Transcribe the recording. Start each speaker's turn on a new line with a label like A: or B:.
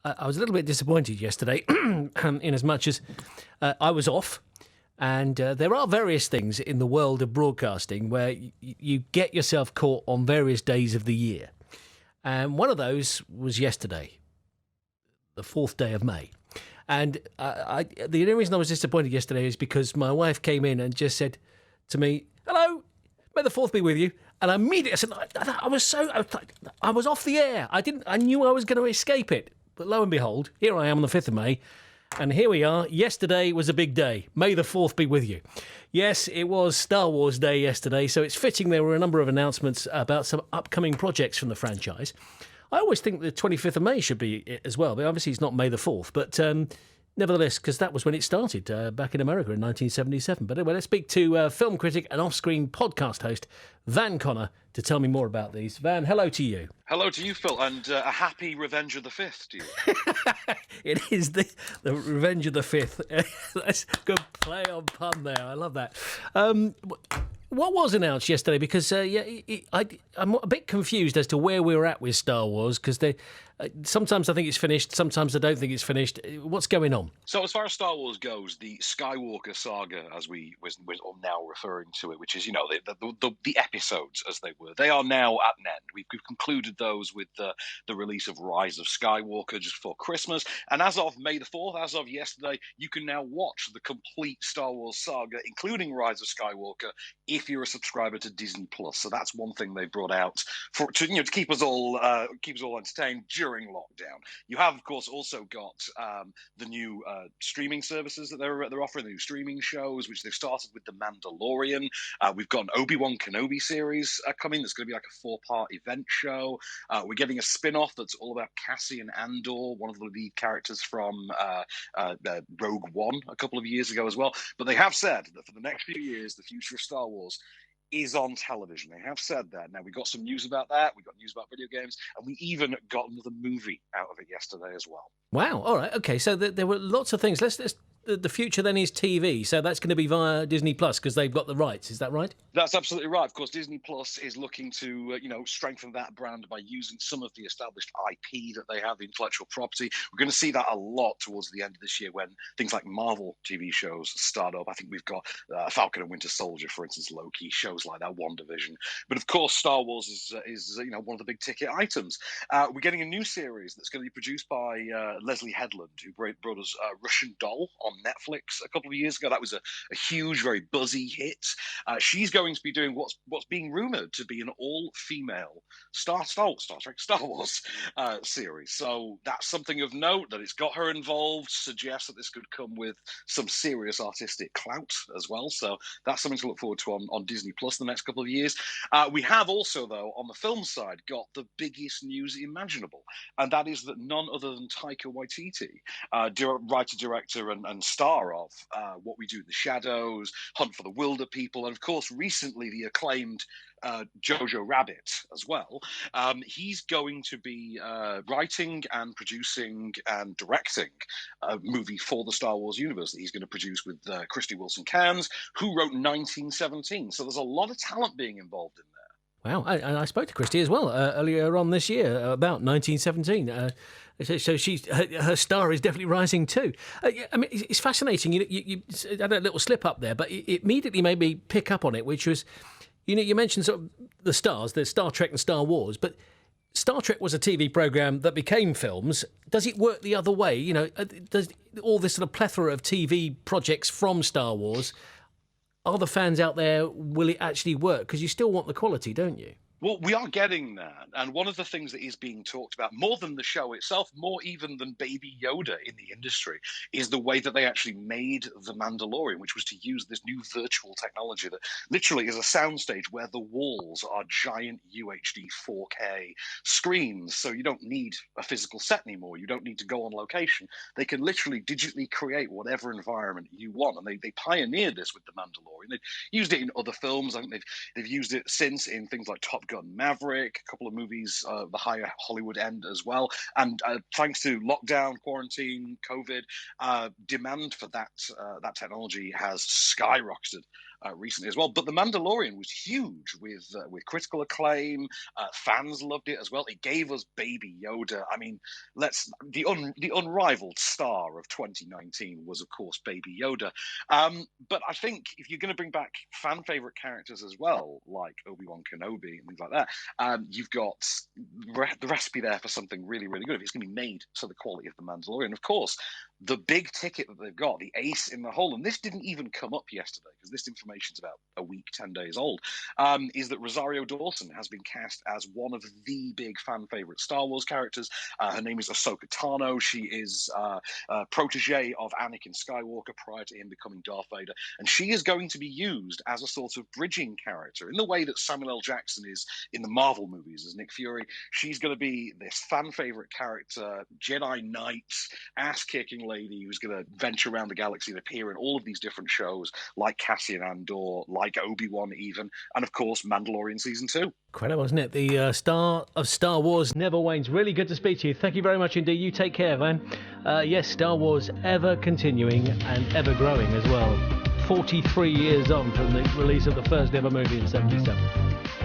A: I was a little bit disappointed yesterday, in as much as I was off. And there are various things in the world of broadcasting where you get yourself caught on various days of the year. And one of those was yesterday, the 4th day of May. And the only reason I was disappointed yesterday is because my wife came in and just said to me, "Hello, may the 4th be with you." And immediately I said, I was off the air. I knew I was going to escape it. But lo and behold, here I am on the 5th of May. And here we are. Yesterday was a big day. May the 4th be with you. Yes, it was Star Wars Day yesterday, so it's fitting there were a number of announcements about some upcoming projects from the franchise. I always think the 25th of May should be it as well, but obviously it's not May the 4th. But nevertheless, because that was when it started back in America in 1977. But anyway, let's speak to film critic and off-screen podcast host Van Connor to tell me more about these. Van, hello to you.
B: Hello to you, Phil, and a happy Revenge of the 5th to you.
A: It is the Revenge of the 5th. That's a good play on pun there. I love that. What was announced yesterday? Because I'm a bit confused as to where we're at with Star Wars, because sometimes I think it's finished, sometimes I don't think it's finished. What's going on?
B: So as far as Star Wars goes, the Skywalker saga, as we're now referring to it, which is, the episodes as they were, they are now at an end. We've concluded those with the release of Rise of Skywalker just before Christmas. And as of May the 4th, as of yesterday, you can now watch the complete Star Wars saga, including Rise of Skywalker, if you're a subscriber to Disney Plus. So that's one thing they brought out to keep us all entertained during lockdown. You have, of course, also got the new streaming services that they're offering, the new streaming shows, which they've started with The Mandalorian. We've got an Obi-Wan Kenobi series coming. That's going to be like a 4-part event show. We're getting a spin-off that's all about Cassian Andor, one of the lead characters from Rogue One a couple of years ago as well. But they have said that for the next few years, the future of Star Wars is on television. They have said that. Now, we got some news about that. We got news about video games, and we even got another movie out of it yesterday as well.
A: Wow. All right. Okay. So there were lots of things. The future then is TV. So that's going to be via Disney Plus because they've got the rights. Is that right?
B: That's absolutely right. Of course, Disney Plus is looking to strengthen that brand by using some of the established IP that they have, the intellectual property. We're going to see that a lot towards the end of this year when things like Marvel TV shows start up. I think we've got Falcon and Winter Soldier, for instance, Loki, shows like that, WandaVision. But of course, Star Wars is one of the big ticket items. We're getting a new series that's going to be produced by Leslie Headland, who brought us Russian Doll on Netflix a couple of years ago. That was a huge, very buzzy hit. She's going to be doing what's being rumored to be an all-female Star Wars series. So that's something of note that it's got her involved. Suggests that this could come with some serious artistic clout as well. So that's something to look forward to on Disney Plus the next couple of years. We have also, though, on the film side, got the biggest news imaginable, and that is that none other than Taika Waititi, writer, director, and star of What We Do in the Shadows, Hunt for the Wilder People, and of course recently the acclaimed Jojo Rabbit as well. He's going to be writing and producing and directing a movie for the Star Wars universe that he's going to produce with Krysty Wilson-Cairns, who wrote 1917. So there's a lot of talent being involved in there.
A: Wow, I spoke to Krysty as well earlier on this year about 1917. So her star is definitely rising too. I mean, it's fascinating. You had a little slip up there, but it immediately made me pick up on it, which was, you mentioned sort of the stars, there's Star Trek and Star Wars, but Star Trek was a TV program that became films. Does it work the other way? Does all this sort of plethora of TV projects from Star Wars, are the fans out there, will it actually work? Because you still want the quality, don't you?
B: Well, we are getting that. And one of the things that is being talked about, more than the show itself, more even than Baby Yoda in the industry, is the way that they actually made The Mandalorian, which was to use this new virtual technology that literally is a soundstage where the walls are giant UHD 4K screens. So you don't need a physical set anymore. You don't need to go on location. They can literally digitally create whatever environment you want. And they pioneered this with The Mandalorian. They've used it in other films. I think they've used it since in things like Top Gun Maverick, a couple of movies, the higher Hollywood end as well. And thanks to lockdown, quarantine, COVID, demand for that technology has skyrocketed recently as well. But The Mandalorian was huge with critical acclaim. Fans loved it as well. It gave us Baby Yoda. I mean, the unrivaled star of 2019 was, of course, Baby Yoda. But I think if you're going to bring back fan favorite characters as well, like Obi-Wan Kenobi and things like that, you've got the recipe there for something really, really good. If it's going to be made to the quality of The Mandalorian, of course, the big ticket that they've got, the ace in the hole, and this didn't even come up yesterday because this information's about a week, 10 days old, is that Rosario Dawson has been cast as one of the big fan favorite Star Wars characters. Her name is Ahsoka Tano. She is a protege of Anakin Skywalker prior to him becoming Darth Vader, and she is going to be used as a sort of bridging character in the way that Samuel L. Jackson is in the Marvel movies as Nick Fury. She's going to be this fan favorite character, Jedi Knight, ass-kicking lady who's going to venture around the galaxy and appear in all of these different shows, like Cassian Andor, like Obi-Wan even, and of course Mandalorian Season 2.
A: Incredible, isn't it? The star of Star Wars never wanes. Really good to speak to you. Thank you very much indeed. You take care, man. Yes, Star Wars ever continuing and ever growing as well. 43 years on from the release of the first ever movie in 1977.